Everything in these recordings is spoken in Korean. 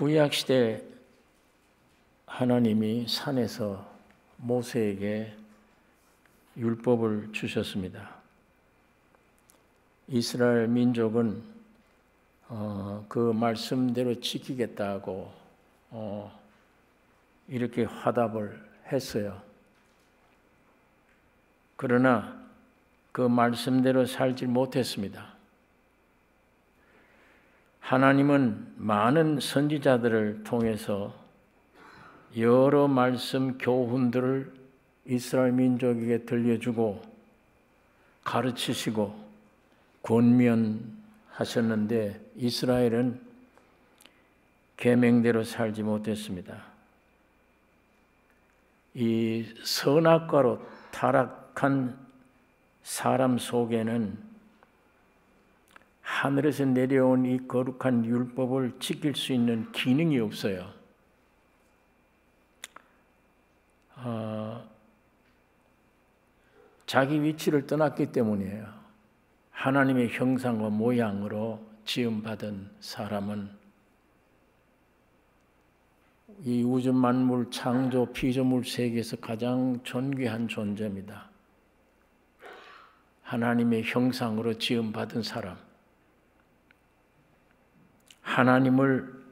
구약시대 하나님이 산에서 모세에게 율법을 주셨습니다. 이스라엘 민족은 그 말씀대로 지키겠다고 이렇게 화답을 했어요. 그러나 그 말씀대로 살지 못했습니다. 하나님은 많은 선지자들을 통해서 여러 말씀 교훈들을 이스라엘 민족에게 들려주고 가르치시고 권면하셨는데 이스라엘은 계명대로 살지 못했습니다. 이 선악과로 타락한 사람 속에는 하늘에서 내려온 이 거룩한 율법을 지킬 수 있는 기능이 없어요. 자기 위치를 떠났기 때문이에요. 하나님의 형상과 모양으로 지음받은 사람은 이 우주 만물 창조 피조물 세계에서 가장 존귀한 존재입니다. 하나님의 형상으로 지음받은 사람, 하나님을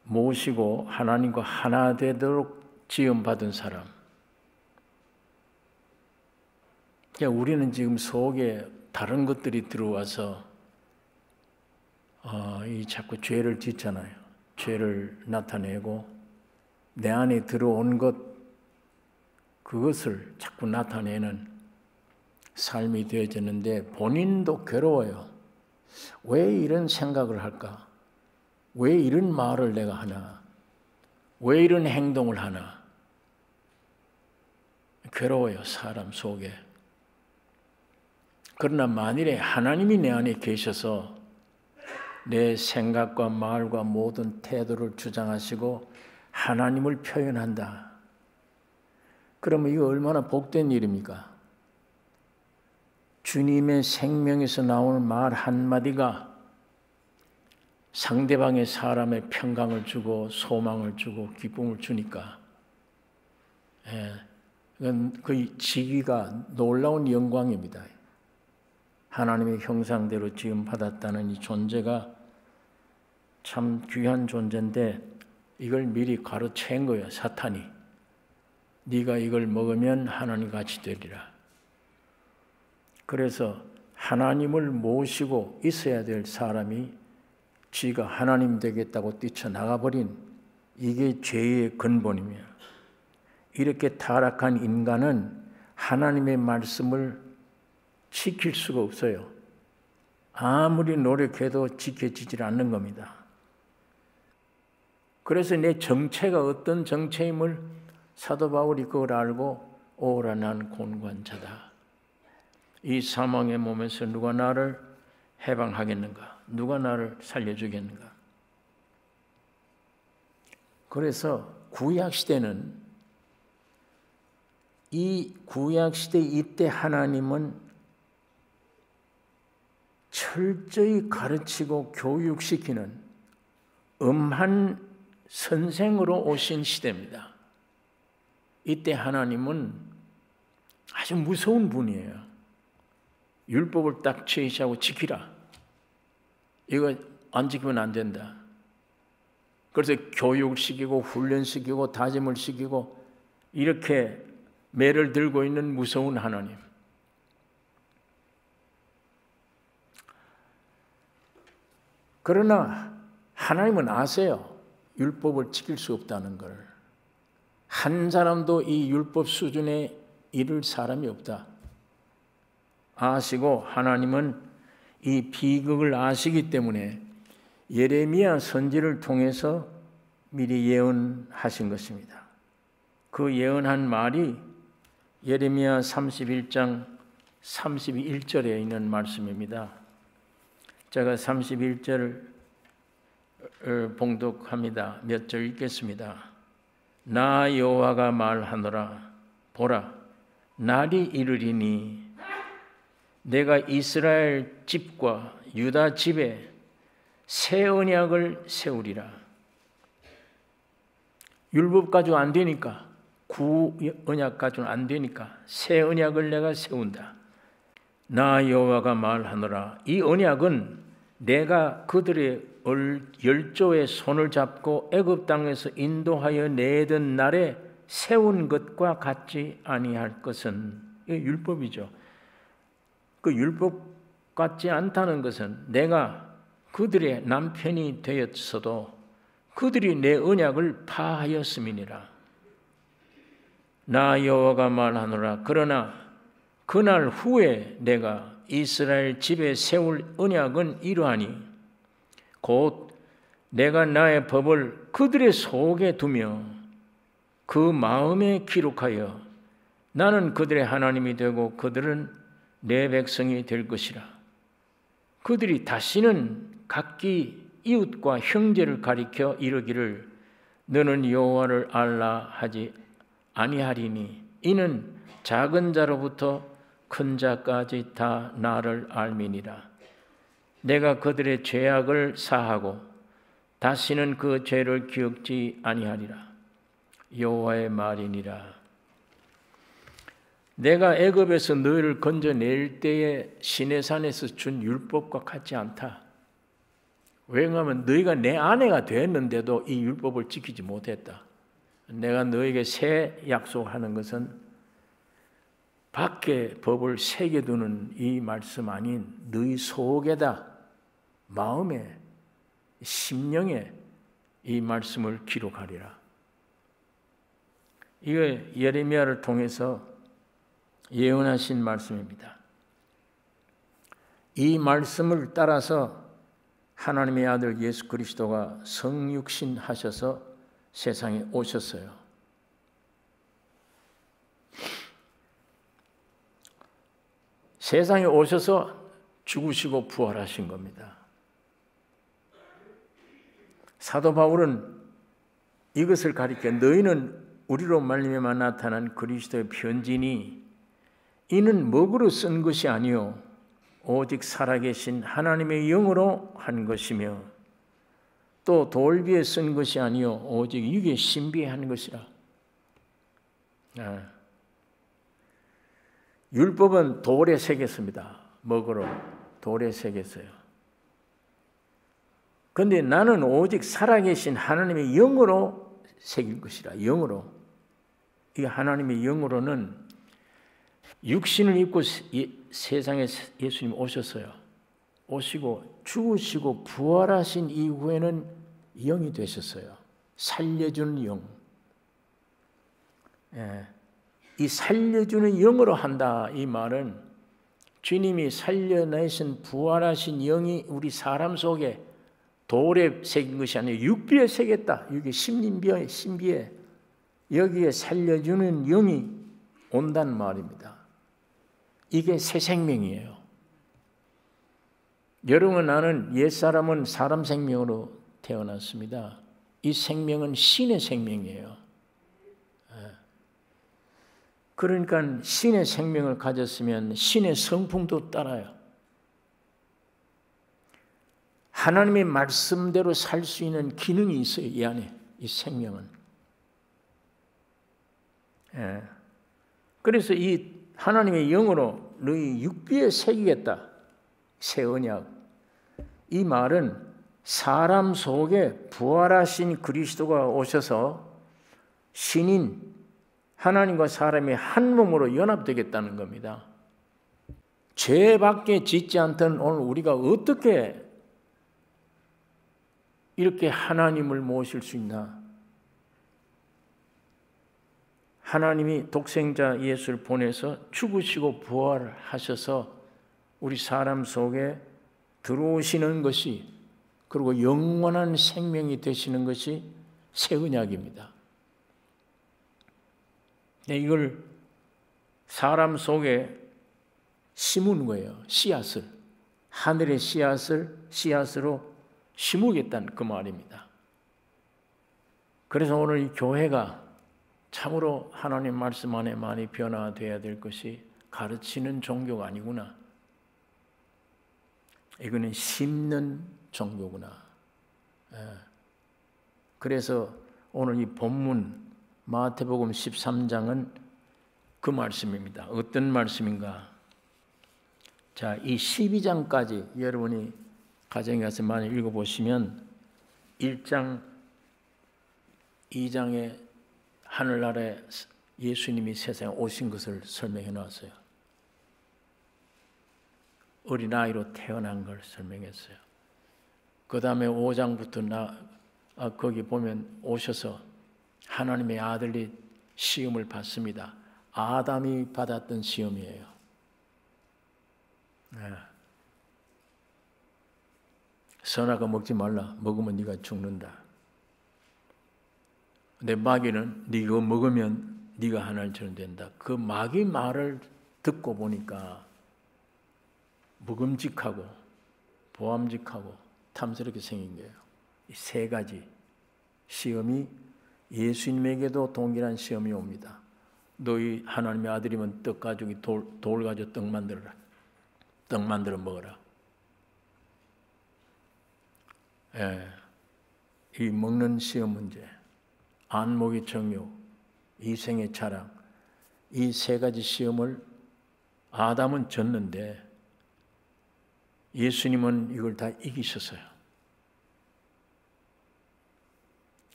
모시고 하나님과 하나 되도록 지음받은 사람. 우리는 지금 속에 다른 것들이 들어와서 자꾸 죄를 짓잖아요. 죄를 나타내고 내 안에 들어온 그것을 자꾸 나타내는 삶이 되어졌는데 본인도 괴로워요. 왜 이런 생각을 할까? 왜 이런 말을 내가 하나? 왜 이런 행동을 하나? 괴로워요, 사람 속에. 그러나 만일에 하나님이 내 안에 계셔서 내 생각과 말과 모든 태도를 주장하시고 하나님을 표현한다. 그러면 이거 얼마나 복된 일입니까? 주님의 생명에서 나오는 말 한마디가 상대방의 사람의 평강을 주고 소망을 주고 기쁨을 주니까 그 지위가 놀라운 영광입니다. 하나님의 형상대로 지음받았다는 이 존재가 참 귀한 존재인데 이걸 미리 가로챈 거예요, 사탄이. 네가 이걸 먹으면 하나님 같이 되리라. 그래서 하나님을 모시고 있어야 될 사람이 지가 하나님 되겠다고 뛰쳐나가버린 이게 죄의 근본이며 이렇게 타락한 인간은 하나님의 말씀을 지킬 수가 없어요. 아무리 노력해도 지켜지질 않는 겁니다. 그래서 내 정체가 어떤 정체임을 사도 바울이 그걸 알고 오라 난 곤고한자다. 이 사망의 몸에서 누가 나를 해방하겠는가? 누가 나를 살려주겠는가? 그래서 구약시대는 이 구약시대 이때 하나님은 철저히 가르치고 교육시키는 엄한 선생으로 오신 시대입니다. 이때 하나님은 아주 무서운 분이에요. 율법을 딱 제시하고 지키라. 이거 안 지키면 안 된다. 그래서 교육을 시키고 훈련시키고 다짐을 시키고 이렇게 매를 들고 있는 무서운 하나님. 그러나 하나님은 아세요. 율법을 지킬 수 없다는 걸. 한 사람도 이 율법 수준에 이를 사람이 없다. 아시고 하나님은 이 비극을 아시기 때문에 예레미야 선지를 통해서 미리 예언하신 것입니다. 그 예언한 말이 예레미야 31장 31절에 있는 말씀입니다. 제가 31절을 봉독합니다. 몇 절 읽겠습니다. 나 여호와가 말하노라. 보라, 날이 이르리니 내가 이스라엘 집과 유다 집에 새 언약을 세우리라. 율법 가지고 안 되니까, 구언약 가지고는 안 되니까 새 언약을 내가 세운다. 나 여호와가 말하노라. 이 언약은 내가 그들의 열조의 손을 잡고 애굽 땅에서 인도하여 내던 날에 세운 것과 같지 아니할 것은, 이게 율법이죠. 그 율법 같지 않다는 것은 내가 그들의 남편이 되었어도 그들이 내 언약을 파하였음이니라. 나 여호와가 말하노라. 그러나 그날 후에 내가 이스라엘 집에 세울 언약은 이러하니 곧 내가 나의 법을 그들의 속에 두며 그 마음에 기록하여 나는 그들의 하나님이 되고 그들은 내 백성이 될 것이라. 그들이 다시는 각기 이웃과 형제를 가리켜 이르기를 너는 여호와를 알라 하지 아니하리니 이는 작은 자로부터 큰 자까지 다 나를 알미니라. 내가 그들의 죄악을 사하고 다시는 그 죄를 기억지 아니하리라. 여호와의 말이니라. 내가 애굽에서 너희를 건져낼 때에 시내산에서 준 율법과 같지 않다. 왜냐하면 너희가 내 아내가 되었는데도 이 율법을 지키지 못했다. 내가 너에게 새 약속하는 것은 밖에 법을 새겨두는 이 말씀 아닌 너희 속에다, 마음에, 심령에 이 말씀을 기록하리라. 이게 예레미야를 통해서 예언하신 말씀입니다. 이 말씀을 따라서 하나님의 아들 예수 그리스도가 성육신 하셔서 세상에 오셨어요. 세상에 오셔서 죽으시고 부활하신 겁니다. 사도 바울은 이것을 가리켜 너희는 우리로 말미암아 나타난 그리스도의 편지니 이는 먹으로 쓴 것이 아니요 오직 살아계신 하나님의 영으로 한 것이며 또 돌 위에 쓴 것이 아니요 오직 육에 신비에 한 것이라. 율법은 돌에 새겼습니다. 먹으로 돌에 새겼어요. 그런데 나는 오직 살아계신 하나님의 영으로 새길 것이라. 영으로. 이 하나님의 영으로는 육신을 입고 세상에 예수님 오셨어요. 오시고 죽으시고 부활하신 이후에는 영이 되셨어요. 살려주는 영. 이 살려주는 영으로 한다. 이 말은 주님이 살려내신 부활하신 영이 우리 사람 속에 돌에 새긴 것이 아니라 육비에 새겼다. 육의 신비에 여기에 살려주는 영이 온단 말입니다. 이게 새 생명이에요. 여러분, 나는 옛사람은 사람 생명으로 태어났습니다. 이 생명은 신의 생명이에요. 그러니까 신의 생명을 가졌으면 신의 성품도 따라요. 하나님의 말씀대로 살 수 있는 기능이 있어요. 이 안에, 이 생명은. 그래서 이 하나님의 영으로 너희 육비에 새기겠다. 새 언약. 이 말은 사람 속에 부활하신 그리스도가 오셔서 신인 하나님과 사람이 한 몸으로 연합되겠다는 겁니다. 죄밖에 짓지 않던 오늘 우리가 어떻게 이렇게 하나님을 모실 수 있나? 하나님이 독생자 예수를 보내서 죽으시고 부활하셔서 우리 사람 속에 들어오시는 것이, 그리고 영원한 생명이 되시는 것이 새 언약입니다. 이걸 사람 속에 심은 거예요. 씨앗을. 하늘의 씨앗으로 심으겠다는 그 말입니다. 그래서 오늘 이 교회가 참으로 하나님 말씀 안에 많이 변화되어야 될 것이 가르치는 종교가 아니구나. 이거는 심는 종교구나. 그래서 오늘 이 본문 마태복음 13장은 그 말씀입니다. 어떤 말씀인가? 자, 이 12장까지 여러분이 가정에 가서 많이 읽어보시면 1장, 2장에 하늘나라에 예수님이 세상에 오신 것을 설명해 놨어요. 어린아이로 태어난 걸 설명했어요. 그 다음에 5장부터 거기 보면 오셔서 하나님의 아들이 시험을 받습니다. 아담이 받았던 시험이에요. 선악과 먹지 말라. 먹으면 네가 죽는다. 근데 마귀는 네가 먹으면 네가 하나님처럼 된다. 그 마귀 말을 듣고 보니까 먹음직하고 보암직하고 탐스럽게 생긴 거예요. 이 세 가지 시험이 예수님에게도 동일한 시험이 옵니다. 너희 하나님의 아들이면 떡 가지고 돌 가지고 떡 만들어라. 떡 만들어 먹어라. 이 먹는 시험 문제, 안목의 정욕, 이생의 자랑, 이 세 가지 시험을 아담은 졌는데 예수님은 이걸 다 이기셨어요.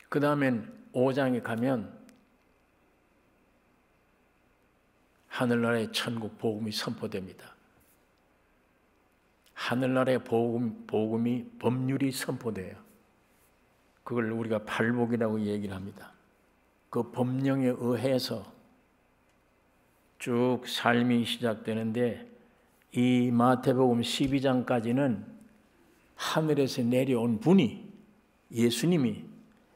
그 다음엔 5장에 가면 하늘나라의 천국 복음이 선포됩니다. 하늘나라의 복음이 법률이 선포돼요. 그걸 우리가 팔복이라고 얘기를 합니다. 그 법령에 의해서 쭉 삶이 시작되는데 이 마태복음 12장까지는 하늘에서 내려온 분이 예수님이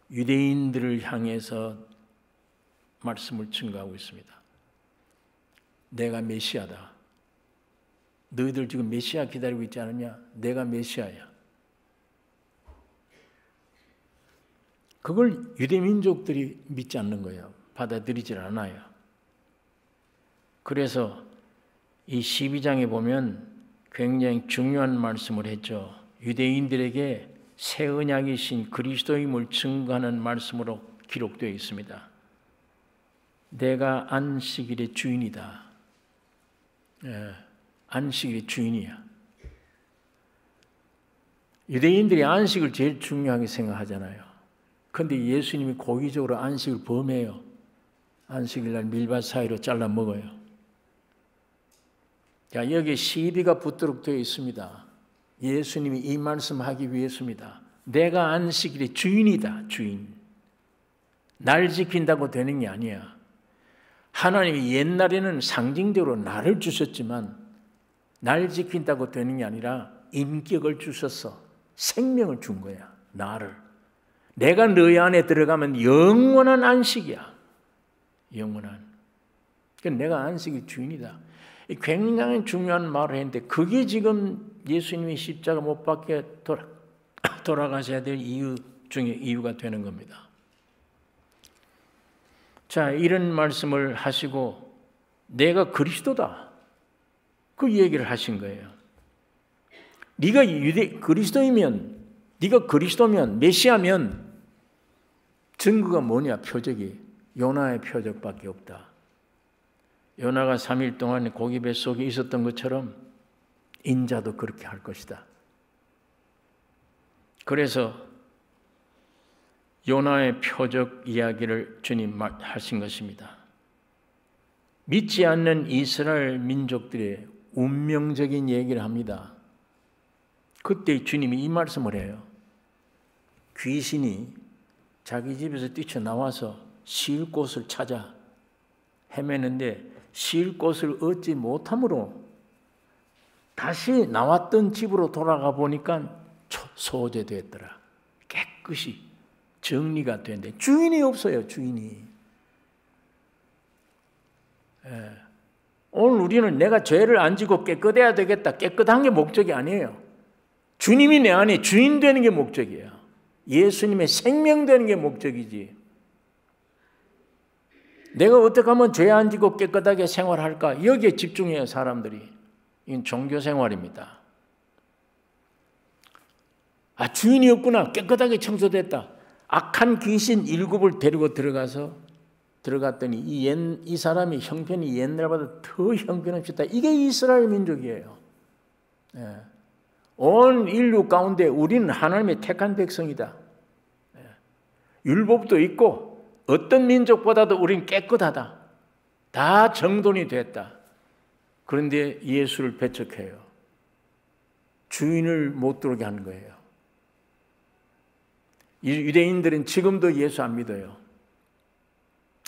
유대인들을 향해서 말씀을 증거하고 있습니다. 내가 메시아다. 너희들 지금 메시아 기다리고 있지 않느냐? 내가 메시아야. 그걸 유대민족들이 믿지 않는 거예요. 받아들이질 않아요. 그래서 이 12장에 보면 굉장히 중요한 말씀을 했죠. 유대인들에게 새 언약이신 그리스도임을 증거하는 말씀으로 기록되어 있습니다. 내가 안식일의 주인이다. 안식일의 주인이야. 유대인들이 안식을 제일 중요하게 생각하잖아요. 그런데 예수님이 고의적으로 안식을 범해요. 안식일날 밀밭 사이로 잘라 먹어요. 자, 여기에 시비가 붙도록 되어 있습니다. 예수님이 이 말씀하기 위해서입니다. 내가 안식일의 주인이다. 주인. 날 지킨다고 되는 게 아니야. 하나님이 옛날에는 상징적으로 나를 주셨지만 날 지킨다고 되는 게 아니라 인격을 주셨어. 생명을 준 거야. 나를. 내가 너희 안에 들어가면 영원한 안식이야. 영원한. 그러니까 내가 안식의 주인이다. 굉장히 중요한 말을 했는데 그게 지금 예수님이 십자가 못 박혀 돌아가셔야 될 이유 중에 이유가 되는 겁니다. 자, 이런 말씀을 하시고 내가 그리스도다. 그 얘기를 하신 거예요. 네가 그리스도이면, 네가 그리스도면, 메시아면 증거가 뭐냐? 표적이 요나의 표적밖에 없다. 요나가 3일 동안 고기 뱃속에 있었던 것처럼 인자도 그렇게 할 것이다. 그래서 요나의 표적 이야기를 주님 하신 것입니다. 믿지 않는 이스라엘 민족들의 운명적인 얘기를 합니다. 그때 주님이 이 말씀을 해요. 귀신이 자기 집에서 뛰쳐나와서 쉴 곳을 찾아 헤매는데 쉴 곳을 얻지 못함으로 다시 나왔던 집으로 돌아가 보니까 소재됐더라. 깨끗이 정리가 되는데 주인이 없어요. 주인이. 오늘 우리는 내가 죄를 안 지고 깨끗해야 되겠다. 깨끗한 게 목적이 아니에요. 주님이 내 안에 주인 되는 게 목적이에요. 예수님의 생명 되는 게 목적이지. 내가 어떻게 하면 죄 안 지고 깨끗하게 생활할까? 여기에 집중해요, 사람들이. 이건 종교 생활입니다. 아, 주인이 없구나. 깨끗하게 청소됐다. 악한 귀신 7을 데리고 들어갔더니 이 사람이 형편이 옛날보다 더 형편없었다. 이게 이스라엘 민족이에요. 예. 온 인류 가운데 우리는 하나님의 택한 백성이다. 예. 율법도 있고 어떤 민족보다도 우리는 깨끗하다. 다 정돈이 됐다. 그런데 예수를 배척해요. 주인을 못 들어오게 하는 거예요. 유대인들은 지금도 예수 안 믿어요.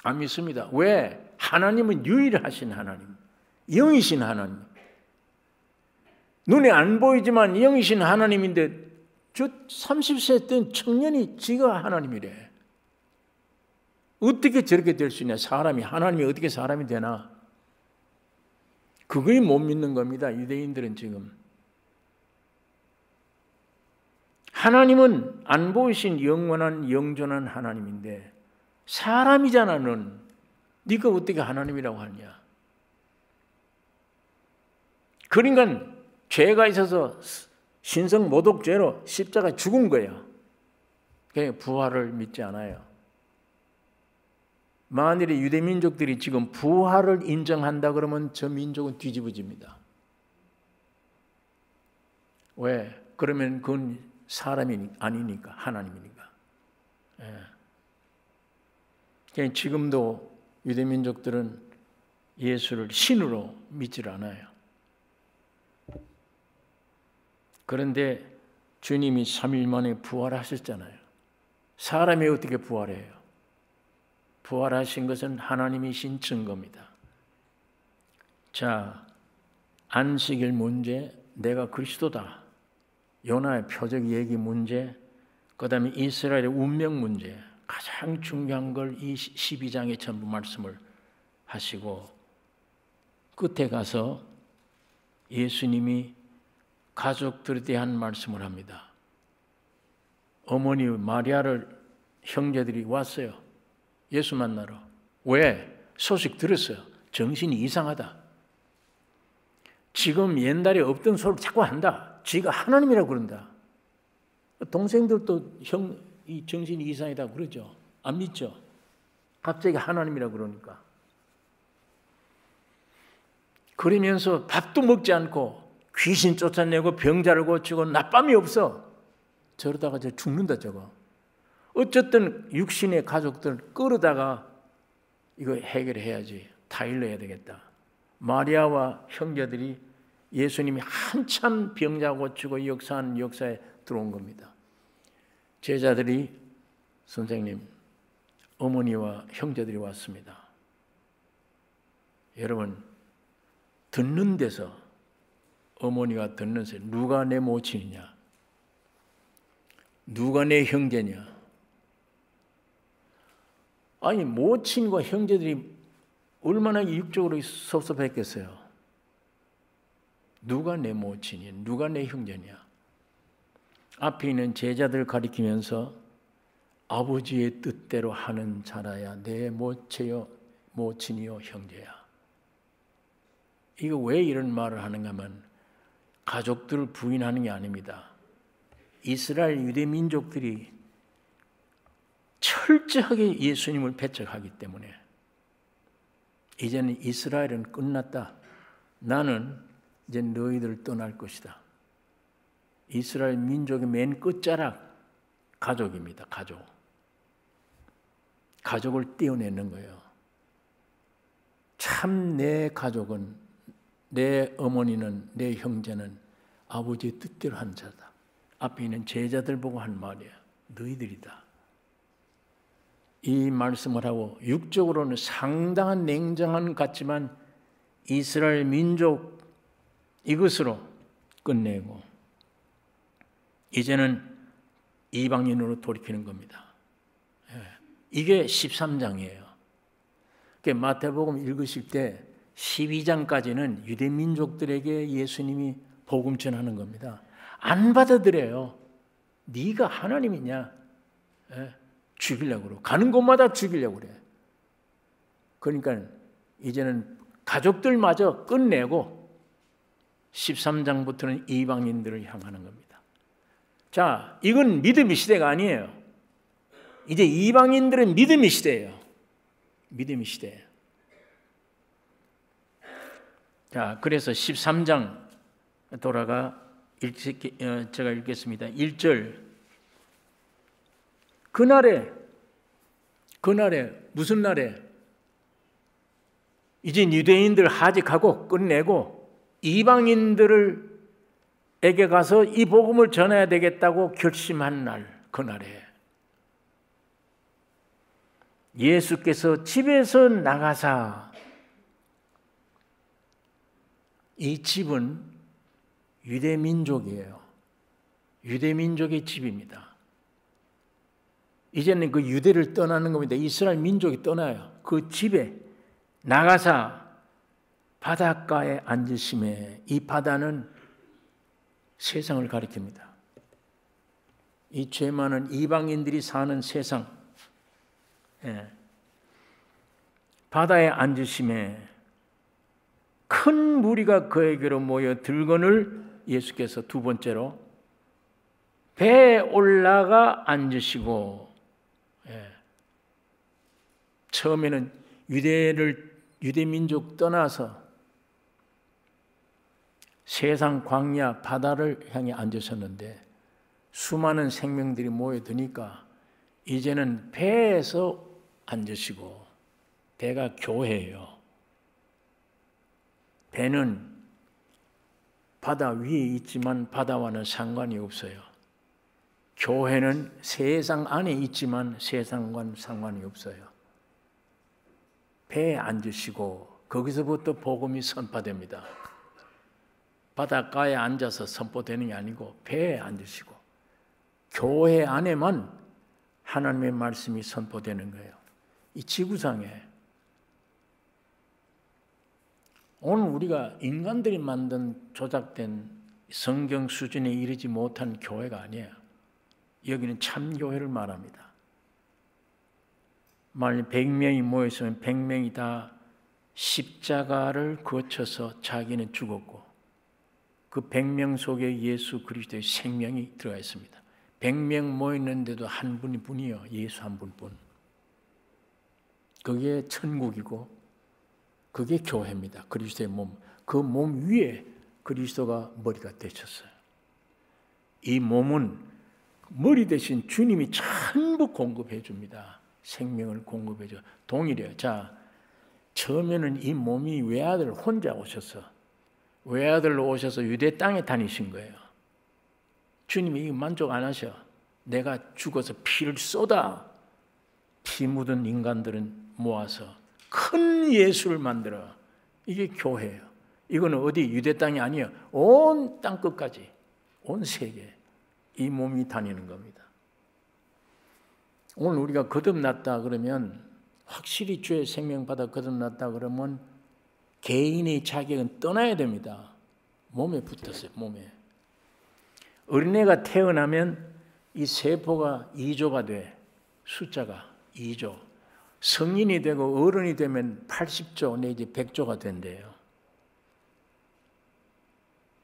안 믿습니다. 왜? 하나님은 유일하신 하나님, 영이신 하나님. 눈에 안 보이지만 영이신 하나님인데 저 30세 된 청년이 지가 하나님이래. 어떻게 저렇게 될 수 있냐? 하나님이 어떻게 사람이 되나? 그걸 못 믿는 겁니다. 유대인들은 지금. 하나님은 안 보이신 영원한 영존한 하나님인데 사람이잖아. 네가 어떻게 하나님이라고 하냐? 그러니까 죄가 있어서 신성 모독죄로 십자가에 죽은 거예요. 그러니까 부활을 믿지 않아요. 만일에 유대 민족들이 지금 부활을 인정한다 그러면 저 민족은 뒤집어집니다. 왜? 그러면 그건 사람이 아니니까, 하나님이니까. 예. 그러니까 지금도 유대 민족들은 예수를 신으로 믿질 않아요. 그런데 주님이 3일 만에 부활하셨잖아요. 사람이 어떻게 부활해요? 부활하신 것은 하나님이신 증거입니다. 자, 안식일 문제, 내가 그리스도다. 요나의 표적 얘기 문제, 그 다음에 이스라엘의 운명 문제, 가장 중요한 걸 이 12장에 전부 말씀을 하시고 끝에 가서 예수님이 가족들에 대한 말씀을 합니다. 어머니 마리아를 형제들이 왔어요. 예수 만나러. 왜? 소식 들었어요. 정신이 이상하다. 지금 옛날에 없던 소리를 자꾸 한다. 지가 하나님이라고 그런다. 동생들도 이 정신이 이상하다 그러죠. 안 믿죠? 갑자기 하나님이라고 그러니까. 그러면서 밥도 먹지 않고 귀신 쫓아내고 병자를 고치고 나쁨이 없어. 저러다가 저 죽는다 저거. 어쨌든 육신의 가족들 끌어다가 이거 해결해야지. 타일러야 되겠다. 마리아와 형제들이 예수님이 한참 병자 고치고 역사한 역사에 들어온 겁니다. 제자들이 선생님, 어머니와 형제들이 왔습니다. 여러분, 듣는 데서 어머니가 듣는 데서 누가 내 모친이냐? 누가 내 형제냐? 아니 모친과 형제들이 얼마나 육적으로 섭섭했겠어요. 누가 내 모친이냐? 누가 내 형제냐? 앞에 있는 제자들 가리키면서 아버지의 뜻대로 하는 자라야 내 모체요, 모친이요, 형제야. 이거 왜 이런 말을 하는가 하면 가족들을 부인하는 게 아닙니다. 이스라엘 유대 민족들이 철저하게 예수님을 배척하기 때문에 이제는 이스라엘은 끝났다. 나는 이제 너희들을 떠날 것이다. 이스라엘 민족의 맨 끝자락 가족입니다. 가족을 떼어내는 거예요. 참 내 가족은, 내 어머니는, 내 형제는 아버지의 뜻대로 한 자다. 앞에 있는 제자들 보고 한 말이야. 너희들이다. 이 말씀을 하고 육적으로는 상당한 냉정함 같지만 이스라엘 민족 이것으로 끝내고 이제는 이방인으로 돌이키는 겁니다. 이게 13장이에요. 마태복음 읽으실 때 12장까지는 유대 민족들에게 예수님이 복음 전하는 겁니다. 안 받아들여요. 네가 하나님이냐? 죽이려고 그래. 가는 곳마다 죽이려고 그래. 그러니까 이제는 가족들마저 끝내고 13장부터는 이방인들을 향하는 겁니다. 자, 이건 믿음의 시대가 아니에요. 이제 이방인들은 믿음의 시대예요. 믿음의 시대. 자, 그래서 13장 돌아가 제가 읽겠습니다. 1절. 그날에 무슨 날에? 이제 유대인들 하직하고 끝내고 이방인들에게 가서 이 복음을 전해야 되겠다고 결심한 날, 그날에 예수께서 집에서 나가사, 이 집은 유대민족이에요. 유대민족의 집입니다. 이제는 그 유대를 떠나는 겁니다. 이스라엘 민족이 떠나요. 그 집에 나가사 바닷가에 앉으심에, 이 바다는 세상을 가리킵니다. 이 죄 많은 이방인들이 사는 세상, 바다에 앉으심에 큰 무리가 그에게로 모여 들거늘 예수께서 두 번째로 배에 올라가 앉으시고, 처음에는 유대민족 떠나서 세상 광야 바다를 향해 앉으셨는데 수많은 생명들이 모여드니까 이제는 배에서 앉으시고, 배가 교회예요. 배는 바다 위에 있지만 바다와는 상관이 없어요. 교회는 세상 안에 있지만 세상과는 상관이 없어요. 배에 앉으시고 거기서부터 복음이 선포됩니다. 바닷가에 앉아서 선포되는 게 아니고 배에 앉으시고 교회 안에만 하나님의 말씀이 선포되는 거예요. 이 지구상에 오늘 우리가 인간들이 만든 조작된 성경 수준에 이르지 못한 교회가 아니에요. 여기는 참교회를 말합니다. 만일 100명이 모였으면 100명이 다 십자가를 거쳐서 자기는 죽었고 그 100명 속에 예수 그리스도의 생명이 들어가 있습니다. 100명 모였는데도 한 분이요. 예수 한 분뿐. 그게 천국이고 그게 교회입니다. 그리스도의 몸. 그 몸 위에 그리스도가 머리가 되셨어요. 이 몸은 머리 대신 주님이 전부 공급해 줍니다. 생명을 공급해 줘. 동일해요. 자, 처음에는 이 몸이 외아들 혼자 오셔서 외아들로 오셔서 유대 땅에 다니신 거예요. 주님이 만족 안 하셔. 내가 죽어서 피를 쏟아 피 묻은 인간들은 모아서 큰 예수를 만들어. 이게 교회예요. 이거는 어디 유대 땅이 아니에요. 온 땅 끝까지, 온 세계 이 몸이 다니는 겁니다. 오늘 우리가 거듭났다 그러면, 확실히 주의 생명 받아 거듭났다 그러면 개인의 자격은 떠나야 됩니다. 몸에 붙었어요. 몸에. 어린애가 태어나면 이 세포가 2조가 돼. 숫자가 2조. 성인이 되고 어른이 되면 80조 내지 100조가 된대요.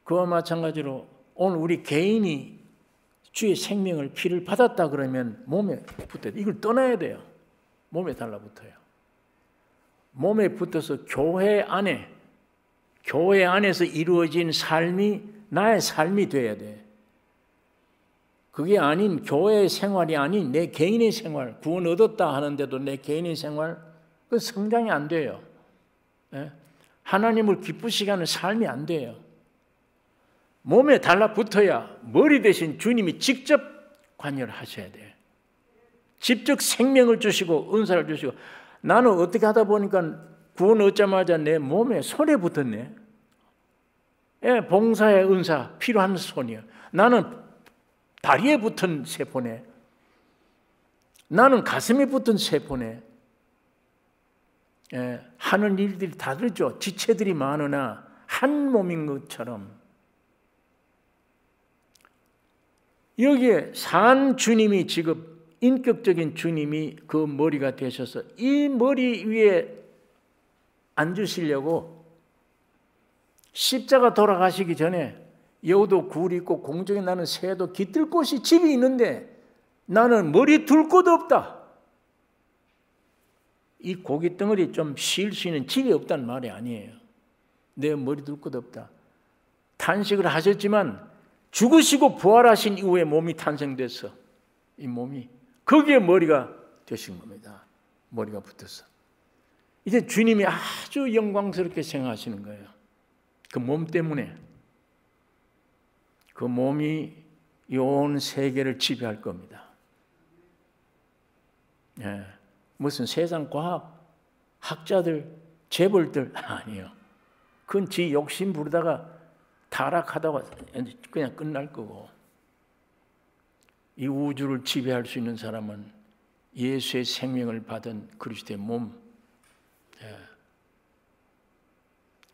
그와 마찬가지로 오늘 우리 개인이 주의 생명을 피를 받았다 그러면 몸에 붙어요. 이걸 떠나야 돼요. 몸에 달라붙어요. 몸에 붙어서 교회 안에서 이루어진 삶이 나의 삶이 돼야 돼. 그게 아닌 교회 생활이 아닌 내 개인의 생활, 구원 얻었다 하는데도 내 개인의 생활, 그 성장이 안 돼요. 하나님을 기쁘시게 하는 삶이 안 돼요. 몸에 달라붙어야 머리 대신 주님이 직접 관여를 하셔야 돼요. 직접 생명을 주시고 은사를 주시고, 나는 어떻게 하다 보니까 구원 얻자마자 내 몸에 손에 붙었네. 봉사의 은사 필요한 손이요. 나는 다리에 붙은 세포네. 나는 가슴에 붙은 세포네. 하는 일들이 다르죠. 지체들이 많으나 한 몸인 것처럼. 여기에 산 주님이 지금 인격적인 주님이 그 머리가 되셔서 이 머리 위에 앉으시려고 십자가 돌아가시기 전에 여우도 굴이 있고 공중에 나는 새도 깃들 곳이 집이 있는데 나는 머리 둘 곳 없다. 이 고기 덩어리 좀 쉴 수 있는 집이 없다는 말이 아니에요. 내 머리 둘 곳 없다. 탄식을 하셨지만 죽으시고 부활하신 이후에 몸이 탄생됐어. 이 몸이. 거기에 머리가 되신 겁니다. 머리가 붙어서. 이제 주님이 아주 영광스럽게 생각하시는 거예요. 그 몸 때문에. 그 몸이 이 온 세계를 지배할 겁니다. 예. 무슨 세상 과학, 학자들, 재벌들 아니에요. 그건 지 욕심 부르다가 타락하다가 그냥 끝날 거고. 이 우주를 지배할 수 있는 사람은 예수의 생명을 받은 그리스도의 몸. 예.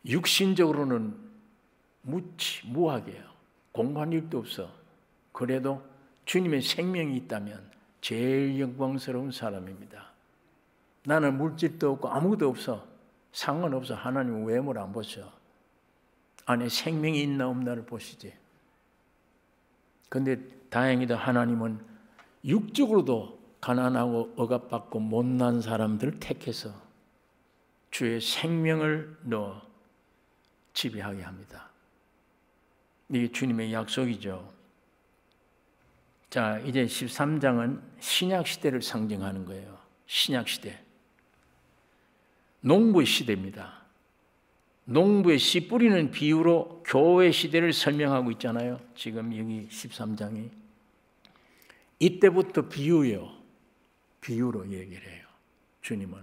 육신적으로는 무하게요. 공부한 일도 없어. 그래도 주님의 생명이 있다면 제일 영광스러운 사람입니다. 나는 물질도 없고 아무것도 없어. 상관없어. 하나님은 외모를 안 보셔. 안에 생명이 있나 없나를 보시지. 그런데 다행히도 하나님은 육적으로도 가난하고 억압받고 못난 사람들을 택해서 주의 생명을 넣어 지배하게 합니다. 이게 주님의 약속이죠. 자, 이제 13장은 신약시대를 상징하는 거예요. 신약시대. 농부의 시대입니다. 농부의 씨 뿌리는 비유로 교회 시대를 설명하고 있잖아요. 지금 여기 13장이. 이때부터 비유예요. 비유로 얘기를 해요. 주님은.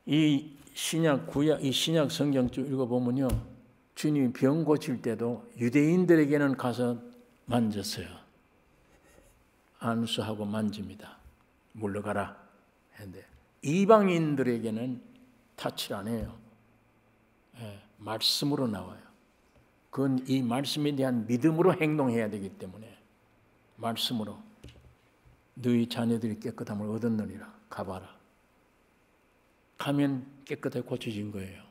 이 신약 구약 이 신약 성경 쭉 읽어보면요, 주님이 병 고칠 때도 유대인들에게는 가서 만졌어요. 안수하고 만집니다. 물러가라 했는데 이방인들에게는 타치를 안 해요. 예, 말씀으로 나와요. 그건 이 말씀에 대한 믿음으로 행동해야 되기 때문에 말씀으로 너희 자녀들이 깨끗함을 얻었느니라. 가봐라. 가면 깨끗하게 고쳐진 거예요.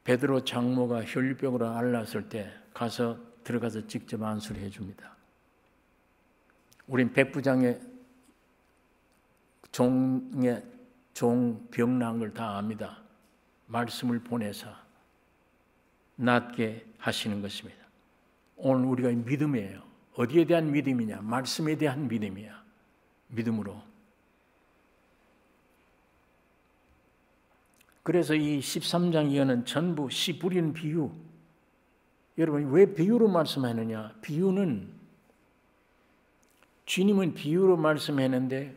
베드로 장모가 혈류병으로 앓았을 때 가서 들어가서 직접 안수를 해줍니다. 우린 백부장의 종 병난 걸 다 압니다. 말씀을 보내서 낫게 하시는 것입니다. 오늘 우리가 믿음이에요. 어디에 대한 믿음이냐? 말씀에 대한 믿음이야. 믿음으로. 그래서 이 13장 이하는 전부 씨 뿌리는 비유. 여러분, 왜 비유로 말씀하느냐? 비유는, 주님은 비유로 말씀했는데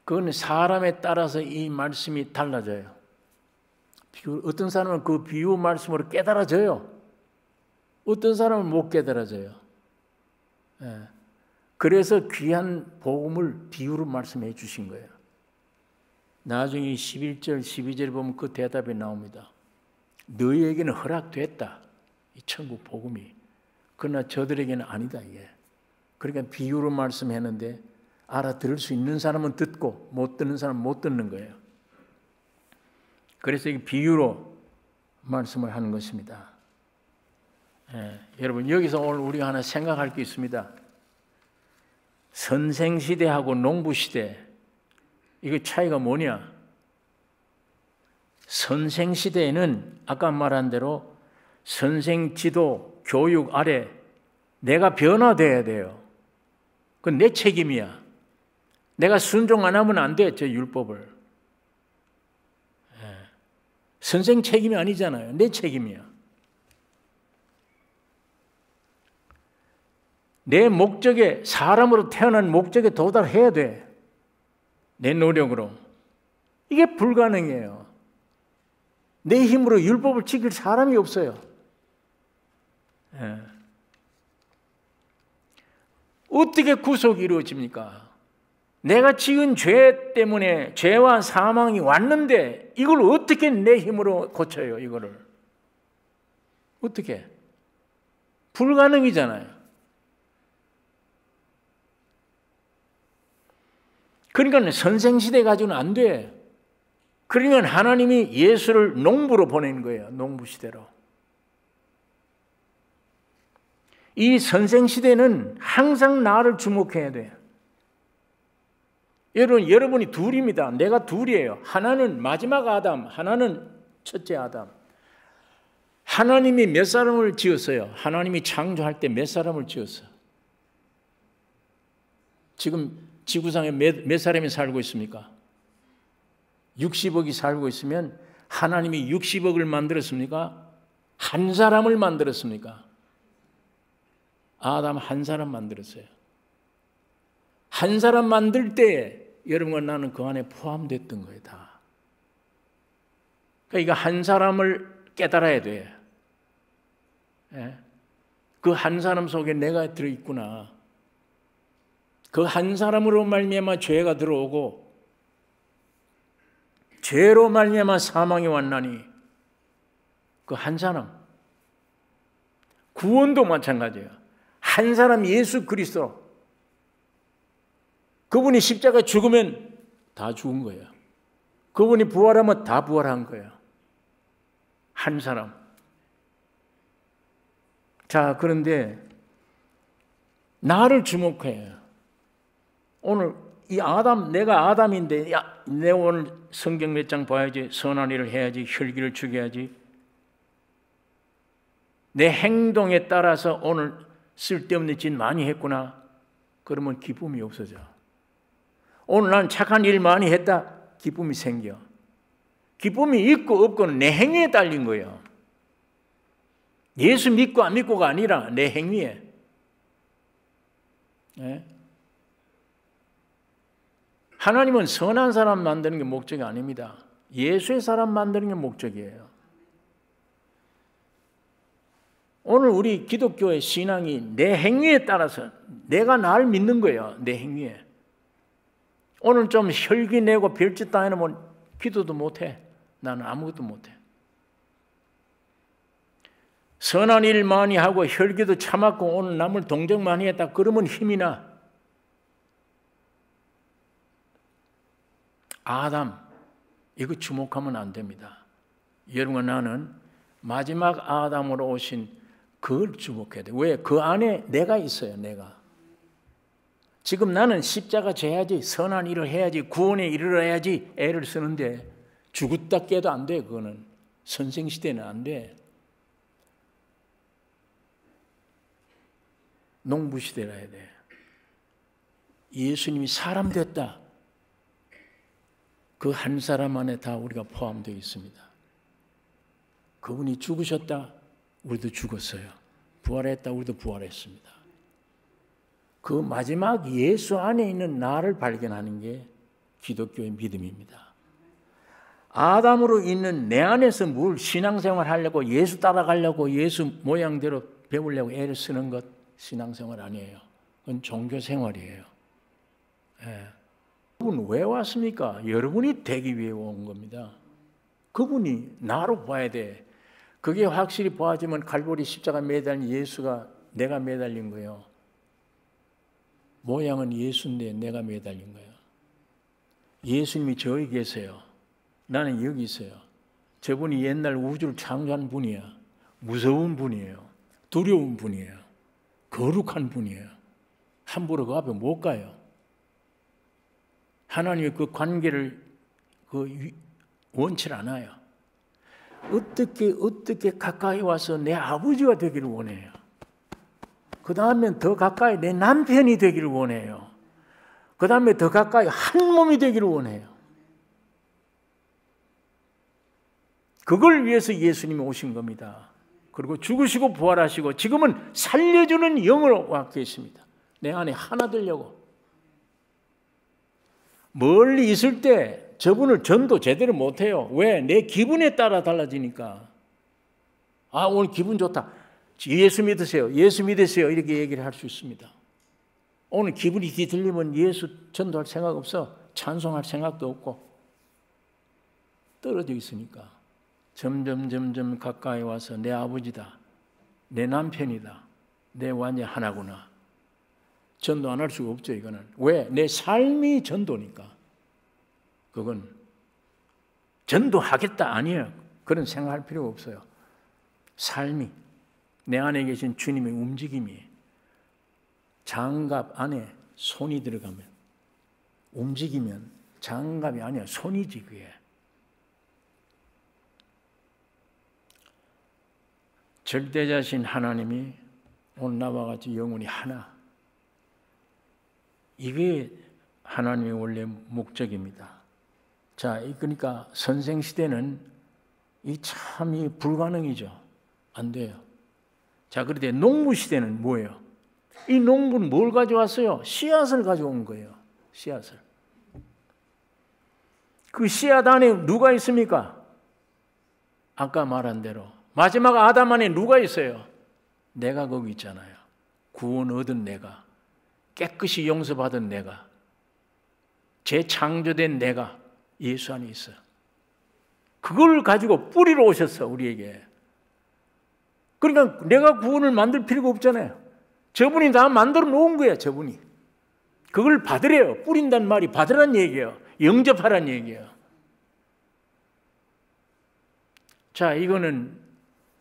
그건 사람에 따라서 이 말씀이 달라져요. 어떤 사람은 그 비유 말씀으로 깨달아져요. 어떤 사람은 못 깨달아져요. 예. 그래서 귀한 복음을 비유로 말씀해 주신 거예요. 나중에 11절, 12절에 보면 그 대답이 나옵니다. 너희에게는 허락됐다. 이 천국 복음이. 그러나 저들에게는 아니다. 이게. 그러니까 비유로 말씀했는데 알아들을 수 있는 사람은 듣고 못 듣는 사람은 못 듣는 거예요. 그래서 이 비유로 말씀을 하는 것입니다. 예, 여러분, 여기서 오늘 우리가 하나 생각할 게 있습니다. 선생시대하고 농부시대, 이거 차이가 뭐냐? 선생시대에는 아까 말한 대로 선생 지도, 교육 아래 내가 변화돼야 돼요. 그건 내 책임이야. 내가 순종 안 하면 안 돼, 저 율법을. 예. 선생 책임이 아니잖아요. 내 책임이야. 내 목적에, 사람으로 태어난 목적에 도달해야 돼. 내 노력으로. 이게 불가능해요. 내 힘으로 율법을 지킬 사람이 없어요. 예. 어떻게 구속이 이루어집니까? 내가 지은 죄 때문에 죄와 사망이 왔는데 이걸 어떻게 내 힘으로 고쳐요? 이거를 어떻게? 불가능이잖아요. 그러니까 선생시대 가지고는 안 돼. 그러니까 하나님이 예수를 농부로 보낸 거예요. 농부시대로. 이 선생시대는 항상 나를 주목해야 돼요. 여러분이 둘입니다. 내가 둘이에요. 하나는 마지막 아담, 하나는 첫째 아담. 하나님이 몇 사람을 지었어요? 하나님이 창조할 때 몇 사람을 지었어요? 지금 지구상에 몇 사람이 살고 있습니까? 60억이 살고 있으면 하나님이 60억을 만들었습니까? 한 사람을 만들었습니까? 아담 한 사람 만들었어요. 한 사람 만들 때 여러분과 나는 그 안에 포함됐던 거예요, 다. 그러니까 한 사람을 깨달아야 돼. 그 한 사람 속에 내가 들어있구나. 그 한 사람으로 말미암아 죄가 들어오고 죄로 말미암아 사망이 왔나니 그 한 사람. 구원도 마찬가지예요. 한 사람 예수 그리스도. 그분이 십자가에 죽으면 다 죽은 거예요. 그분이 부활하면 다 부활한 거예요. 한 사람. 자, 그런데 나를 주목해요. 오늘 이 아담, 내가 아담인데, 야, 내 오늘 성경 몇 장 봐야지, 선한 일을 해야지, 혈기를 죽여야지. 내 행동에 따라서 오늘 쓸데없는 짓 많이 했구나. 그러면 기쁨이 없어져. 오늘 난 착한 일 많이 했다. 기쁨이 생겨. 기쁨이 있고 없고는 내 행위에 달린 거예요. 예수 믿고 안 믿고가 아니라 내 행위에. 네? 하나님은 선한 사람 만드는 게 목적이 아닙니다. 예수의 사람 만드는 게 목적이에요. 오늘 우리 기독교의 신앙이 내 행위에 따라서 내가 날 믿는 거예요. 내 행위에. 오늘 좀 혈기 내고 별짓 다 해놓으면 기도도 못해. 나는 아무것도 못해. 선한 일 많이 하고 혈기도 참았고 오늘 남을 동정 많이 했다. 그러면 힘이 나. 아담, 이거 주목하면 안 됩니다. 여러분과 나는 마지막 아담으로 오신 그걸 주목해야 돼. 왜? 그 안에 내가 있어요. 내가. 지금 나는 십자가 져야지, 선한 일을 해야지, 구원에 이르러야지 애를 쓰는데 죽었다 깨도 안 돼. 그거는 선생시대는 안 돼. 농부시대라 해야 돼. 예수님이 사람 됐다. 그 한 사람 안에 다 우리가 포함되어 있습니다. 그분이 죽으셨다. 우리도 죽었어요. 부활했다. 우리도 부활했습니다. 그 마지막 예수 안에 있는 나를 발견하는 게 기독교의 믿음입니다. 아담으로 있는 내 안에서 뭘 신앙생활 하려고 예수 따라가려고 예수 모양대로 배우려고 애를 쓰는 것 신앙생활 아니에요. 그건 종교생활이에요. 예. 그분 왜 왔습니까? 여러분이 되기 위해 온 겁니다. 그분이 나로 봐야 돼. 그게 확실히 보아지면 갈보리 십자가 매달린 예수가 내가 매달린 거예요. 모양은 예수인데 내가 매달린 거예요. 예수님이 저기 계세요. 나는 여기 있어요. 저분이 옛날 우주를 창조한 분이야. 무서운 분이에요. 두려운 분이에요. 거룩한 분이에요. 함부로 그 앞에 못 가요. 하나님의 그 관계를 원치 않아요. 어떻게 가까이 와서 내 아버지가 되기를 원해요. 그 다음에 더 가까이 내 남편이 되기를 원해요. 그 다음에 더 가까이 한 몸이 되기를 원해요. 그걸 위해서 예수님이 오신 겁니다. 그리고 죽으시고 부활하시고 지금은 살려주는 영으로 와 계십니다. 내 안에 하나 되려고. 멀리 있을 때 저분을 전도 제대로 못해요. 왜? 내 기분에 따라 달라지니까. 아, 오늘 기분 좋다. 예수 믿으세요. 예수 믿으세요. 이렇게 얘기를 할 수 있습니다. 오늘 기분이 뒤틀리면 예수 전도할 생각 없어. 찬송할 생각도 없고. 떨어져 있으니까. 점점 가까이 와서 내 아버지다. 내 남편이다. 내 완전 하나구나. 전도 안 할 수가 없죠. 이거는. 왜? 내 삶이 전도니까. 그건 전도하겠다 아니에요. 그런 생각할 필요가 없어요. 삶이. 내 안에 계신 주님의 움직임이 장갑 안에 손이 들어가면, 움직이면 장갑이 아니야, 손이지 그게. 절대자신 하나님이 오늘 나와 같이 영혼이 하나. 이게 하나님의 원래 목적입니다. 자, 그러니까 선생시대는 이 참 불가능이죠. 안 돼요. 자, 그런데 농부시대는 뭐예요? 이 농부는 뭘 가져왔어요? 씨앗을 가져온 거예요. 씨앗을. 그 씨앗 안에 누가 있습니까? 아까 말한 대로 마지막 아담 안에 누가 있어요? 내가 거기 있잖아요. 구원 얻은 내가, 깨끗이 용서받은 내가, 재창조된 내가 예수 안에 있어요. 그걸 가지고 뿌리러 오셨어, 우리에게. 그러니까 내가 구원을 만들 필요가 없잖아요. 저분이 다 만들어 놓은 거야, 저분이. 그걸 받으래요. 뿌린다는 말이 받으라는 얘기예요. 영접하라는 얘기예요. 자, 이거는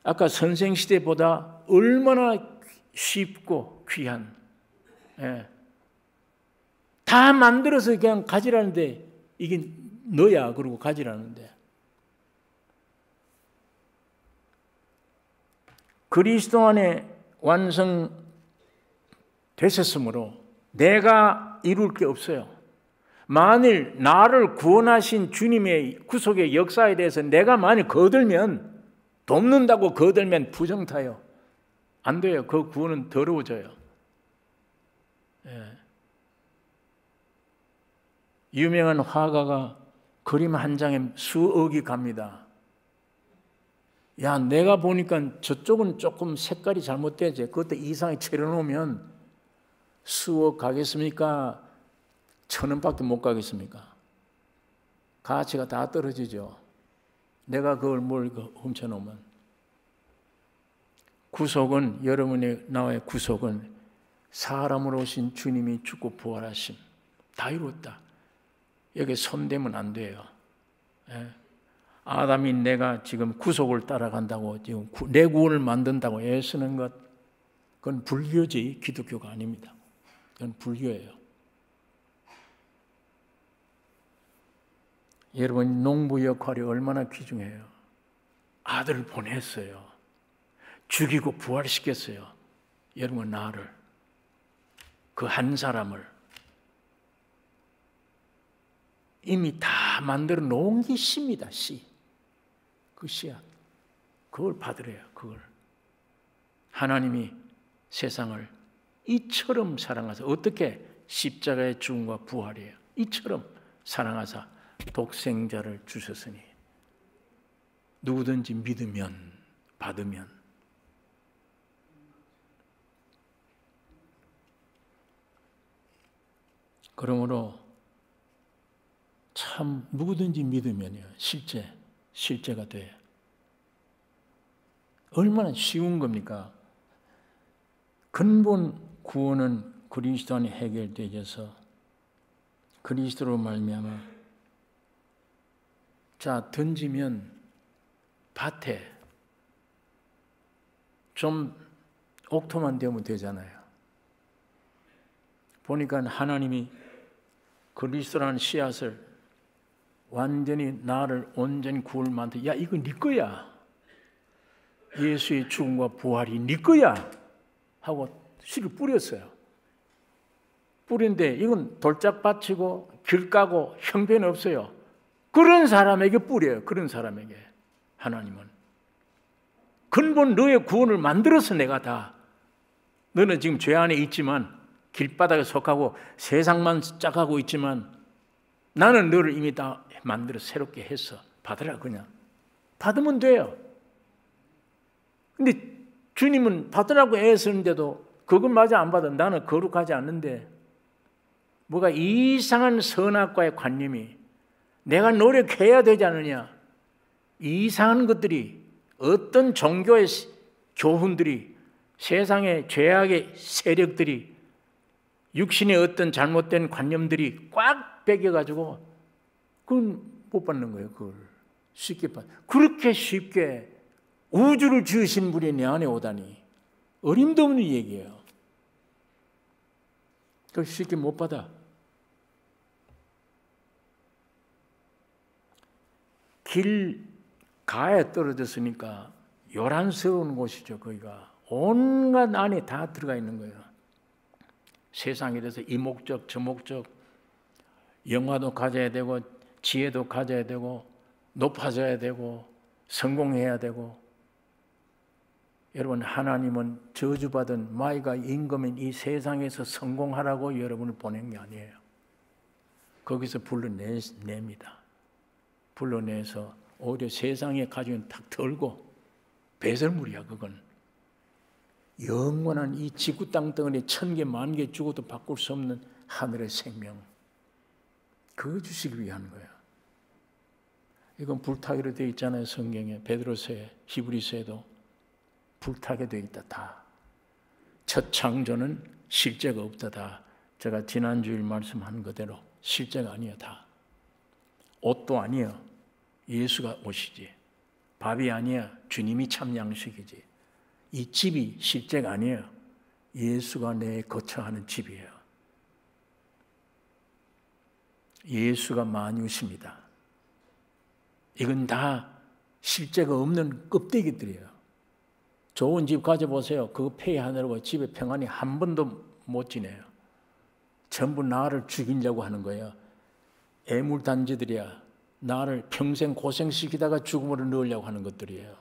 아까 선생시대보다 얼마나 쉽고 귀한, 다 만들어서 그냥 가지라는데, 이게 너야 그러고 가지라는데, 그리스도 안에 완성되셨으므로 내가 이룰 게 없어요. 만일 나를 구원하신 주님의 구속의 역사에 대해서 내가 만일 거들면, 돕는다고 거들면 부정타요. 안 돼요. 그 구원은 더러워져요. 유명한 화가가 그림 한 장에 수억이 갑니다. 야, 내가 보니까 저쪽은 조금 색깔이 잘못되지. 그것도 이상하게 칠해놓으면 수억 가겠습니까? 1,000원밖에 못 가겠습니까? 가치가 다 떨어지죠. 내가 그걸 뭘 훔쳐놓으면. 구속은, 여러분의 나의 구속은 사람으로 오신 주님이 죽고 부활하심, 다 이루었다. 여기 손대면 안 돼요. 아담이 내가 지금 구속을 따라간다고 지금 내 구원을 만든다고 애쓰는 것, 그건 불교지 기독교가 아닙니다. 그건 불교예요. 여러분, 농부 역할이 얼마나 귀중해요. 아들을 보냈어요. 죽이고 부활시켰어요. 여러분, 나를, 그 한 사람을 이미 다 만들어 놓은 게 씨입니다. 씨. 그 씨야. 그걸 받으래요. 그걸. 하나님이 세상을 이처럼 사랑하사, 어떻게? 십자가의 죽음과 부활이에요. 이처럼 사랑하사 독생자를 주셨으니 누구든지 믿으면, 받으면. 그러므로 참 누구든지 믿으면요, 실제가 돼요. 얼마나 쉬운 겁니까? 근본 구원은 그리스도 안에 해결되어서 그리스도로 말미암아, 자, 던지면 밭에 좀 옥토만 되면 되잖아요. 보니까 하나님이 그리스도라는 씨앗을 완전히 나를 온전히 구원을 만들, 야, 이거 네 거야. 예수의 죽음과 부활이 네 거야 하고 씨를 뿌렸어요. 뿌린데 이건 돌짝 받치고 길 까고 형편 없어요. 그런 사람에게 뿌려요. 그런 사람에게 하나님은 근본 너의 구원을 만들어서 내가 다, 너는 지금 죄 안에 있지만, 길바닥에 속하고 세상만 짝하고 있지만 나는 너를 이미 다 만들어 새롭게 했어. 받으라. 그냥 받으면 돼요. 근데 주님은 받으라고 애쓰는데도 그것마저 안 받아. 나는 거룩하지 않는데 뭐가 이상한 선악과의 관념이, 내가 노력해야 되지 않느냐, 이상한 것들이, 어떤 종교의 교훈들이, 세상의 죄악의 세력들이, 육신의 어떤 잘못된 관념들이 꽉 배겨가지고 그건 못 받는 거예요. 그걸 쉽게 그렇게 쉽게 우주를 지으신 분이 내 안에 오다니, 어림도 없는 얘기예요. 그 쉽게 못 받아. 길가에 떨어졌으니까 요란스러운 곳이죠. 거기가 온갖 안에 다 들어가 있는 거예요. 세상에 대해서 이 목적 저 목적, 영화도 가져야 되고 지혜도 가져야 되고 높아져야 되고 성공해야 되고. 여러분, 하나님은 저주받은 마귀가 임금인 이 세상에서 성공하라고 여러분을 보낸 게 아니에요. 거기서 불러냅니다. 불러내서 오히려 세상에 가지고 탁 털고 배설물이야. 그건 영원한 이 지구 땅덩어리 1000개, 10,000개 죽어도 바꿀 수 없는 하늘의 생명, 그거 주시기 위한 거야. 이건 불타기로 되어 있잖아요. 성경에, 베드로서에, 히브리서에도 불타게 되어 있다. 다. 첫 창조는 실제가 없다. 다. 제가 지난주일 말씀한 그대로 실제가 아니야. 다. 옷도 아니야. 예수가 옷이지. 밥이 아니야. 주님이 참 양식이지. 이 집이 실제가 아니에요. 예수가 내 거처하는 집이에요. 예수가 만유십니다. 이건 다 실제가 없는 껍데기들이에요. 좋은 집 가져보세요. 그거 폐하느라고 집에 평안히 한 번도 못 지내요. 전부 나를 죽이려고 하는 거예요. 애물단지들이야. 나를 평생 고생시키다가 죽음으로 넣으려고 하는 것들이에요.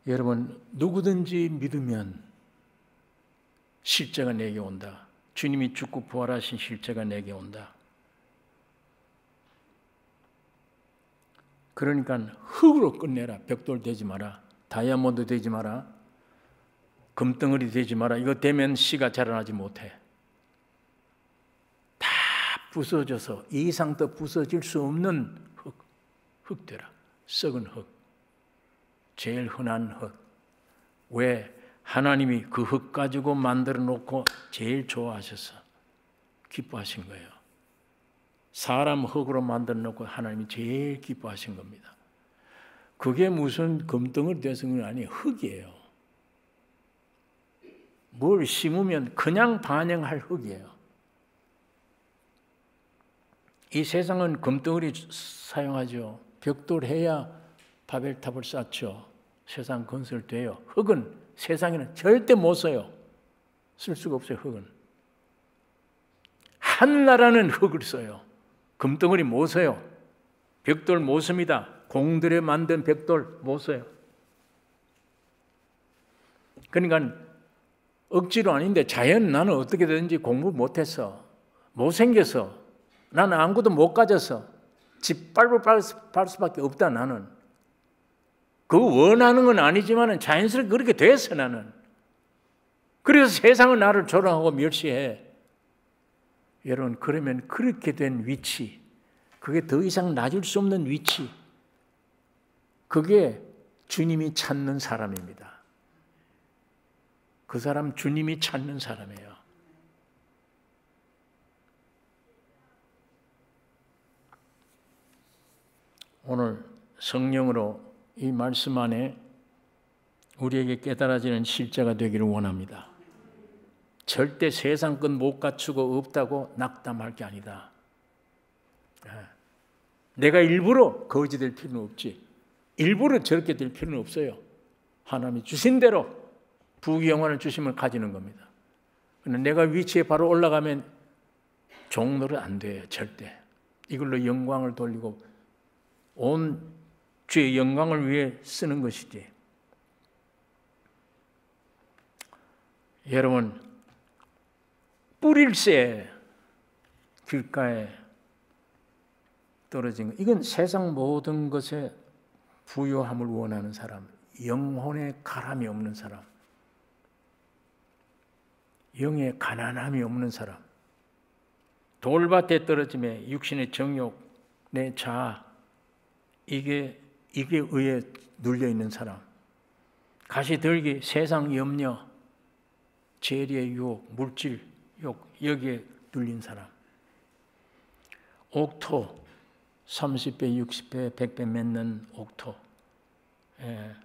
여러분, 누구든지 믿으면 실제가 내게 온다. 주님이 죽고 부활하신 실제가 내게 온다. 그러니까 흙으로 끝내라. 벽돌 되지 마라. 다이아몬드 되지 마라. 금덩어리 되지 마라. 이거 되면 씨가 자라나지 못해. 다 부서져서 이 이상 더 부서질 수 없는 흙 되라. 썩은 흙. 제일 흔한 흙. 왜? 하나님이 그 흙 가지고 만들어 놓고 제일 좋아하셔서 기뻐하신 거예요. 사람 흙으로 만들어 놓고 하나님이 제일 기뻐하신 겁니다. 그게 무슨 금덩어리 되는 건 아니에요. 흙이에요. 뭘 심으면 그냥 반영할 흙이에요. 이 세상은 금덩어리 사용하죠. 벽돌 해야 바벨탑을 쌓죠. 세상 건설돼요. 흙은 세상에는 절대 못 써요. 쓸 수가 없어요. 흙은. 하늘나라는 흙을 써요. 금덩어리 못 써요. 벽돌 못 씁니다. 공들여 만든 벽돌 못 써요. 그러니까 억지로 아닌데 자연 나는 어떻게든지 공부 못했어. 못생겨서. 나는 아무것도 못 가져서. 짓밟을 수밖에 없다 나는. 그거 원하는 건 아니지만 자연스럽게 그렇게 됐어 나는. 그래서 세상은 나를 조롱하고 멸시해. 여러분, 그러면 그렇게 된 위치, 그게 더 이상 낮을 수 없는 위치, 그게 주님이 찾는 사람입니다. 그 사람 주님이 찾는 사람이에요. 오늘 성령으로 이 말씀 안에 우리에게 깨달아지는 실제가 되기를 원합니다. 절대 세상 것 못 갖추고 없다고 낙담할 게 아니다. 내가 일부러 거지 될 필요는 없지. 일부러 저렇게 될 필요는 없어요. 하나님이 주신 대로 부귀영화를 주심을 가지는 겁니다. 내가 위치에 바로 올라가면 종노릇 안 돼요. 절대. 이걸로 영광을 돌리고 온 주의 영광을 위해 쓰는 것이지. 여러분, 뿌릴새 길가에 떨어진 것, 이건 세상 모든 것에 부요함을 원하는 사람, 영혼에 가람이 없는 사람, 영에 가난함이 없는 사람, 돌밭에 떨어짐에 육신의 정욕, 내 자아, 이게 의에 눌려 있는 사람, 가시들기, 세상 염려, 재리의 유혹, 물질 욕, 여기에 눌린 사람, 옥토, 30배, 60배, 100배 맺는 옥토. 예.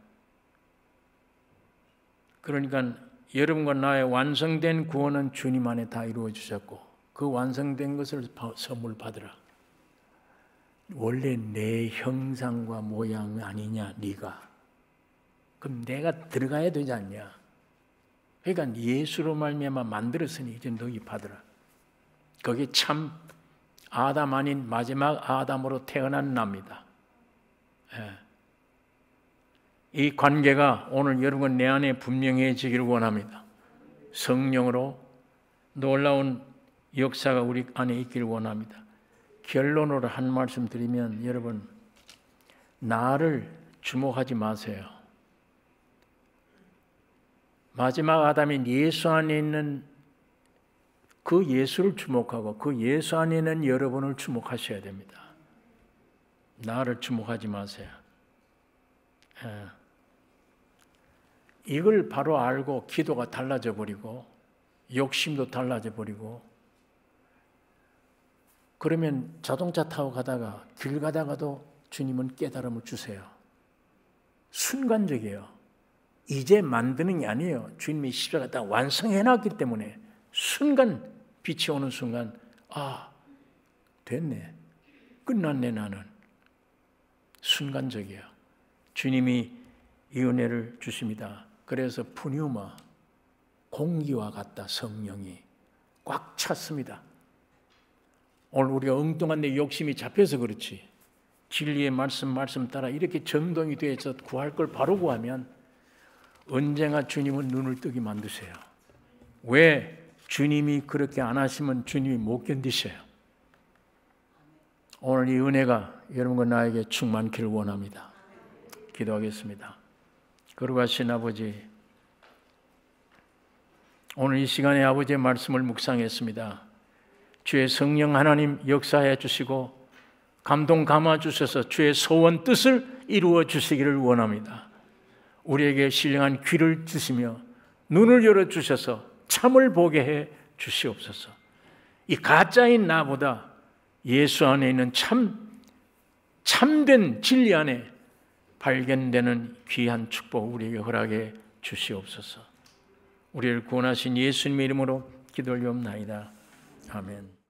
그러니까 여러분과 나의 완성된 구원은 주님 안에 다 이루어 주셨고 그 완성된 것을 선물 받으라. 원래 내 형상과 모양 아니냐 네가. 그럼 내가 들어가야 되지 않냐. 그러니까 예수로 말미암아 만들었으니 이제 너희 받으라. 거기 참 아담 아닌 마지막 아담으로 태어난 납니다. 예. 이 관계가 오늘 여러분 내 안에 분명해지기를 원합니다. 성령으로 놀라운 역사가 우리 안에 있기를 원합니다. 결론으로 한 말씀 드리면 여러분 나를 주목하지 마세요. 마지막 아담인 예수 안에 있는 그 예수를 주목하고 그 예수 안에 있는 여러분을 주목하셔야 됩니다. 나를 주목하지 마세요. 예. 이걸 바로 알고 기도가 달라져 버리고 욕심도 달라져 버리고 그러면 자동차 타고 가다가 길 가다가도 주님은 깨달음을 주세요. 순간적이에요. 이제 만드는 게 아니에요. 주님이 십자가 다 완성해놨기 때문에 순간 빛이 오는 순간 아 됐네. 끝났네 나는. 순간적이에요. 주님이 이 은혜를 주십니다. 그래서 푸뉴마 공기와 같다. 성령이 꽉 찼습니다. 오늘 우리가 엉뚱한 데 욕심이 잡혀서 그렇지 진리의 말씀 따라 이렇게 정동이 되어서 구할 걸 바로 구하면 언젠가 주님은 눈을 뜨게 만드세요. 왜? 주님이 그렇게 안 하시면 주님이 못 견디셔요. 오늘 이 은혜가 여러분과 나에게 충만키를 원합니다. 기도하겠습니다. 거룩하신 아버지, 오늘 이 시간에 아버지의 말씀을 묵상했습니다. 주의 성령 하나님 역사해 주시고 감동 감아 주셔서 주의 소원 뜻을 이루어 주시기를 원합니다. 우리에게 신령한 귀를 주시며 눈을 열어 주셔서 참을 보게 해 주시옵소서. 이 가짜인 나보다 예수 안에 있는 참된 진리 안에 발견되는 귀한 축복 우리에게 허락해 주시옵소서. 우리를 구원하신 예수님의 이름으로 기도 올리옵나이다. 아멘.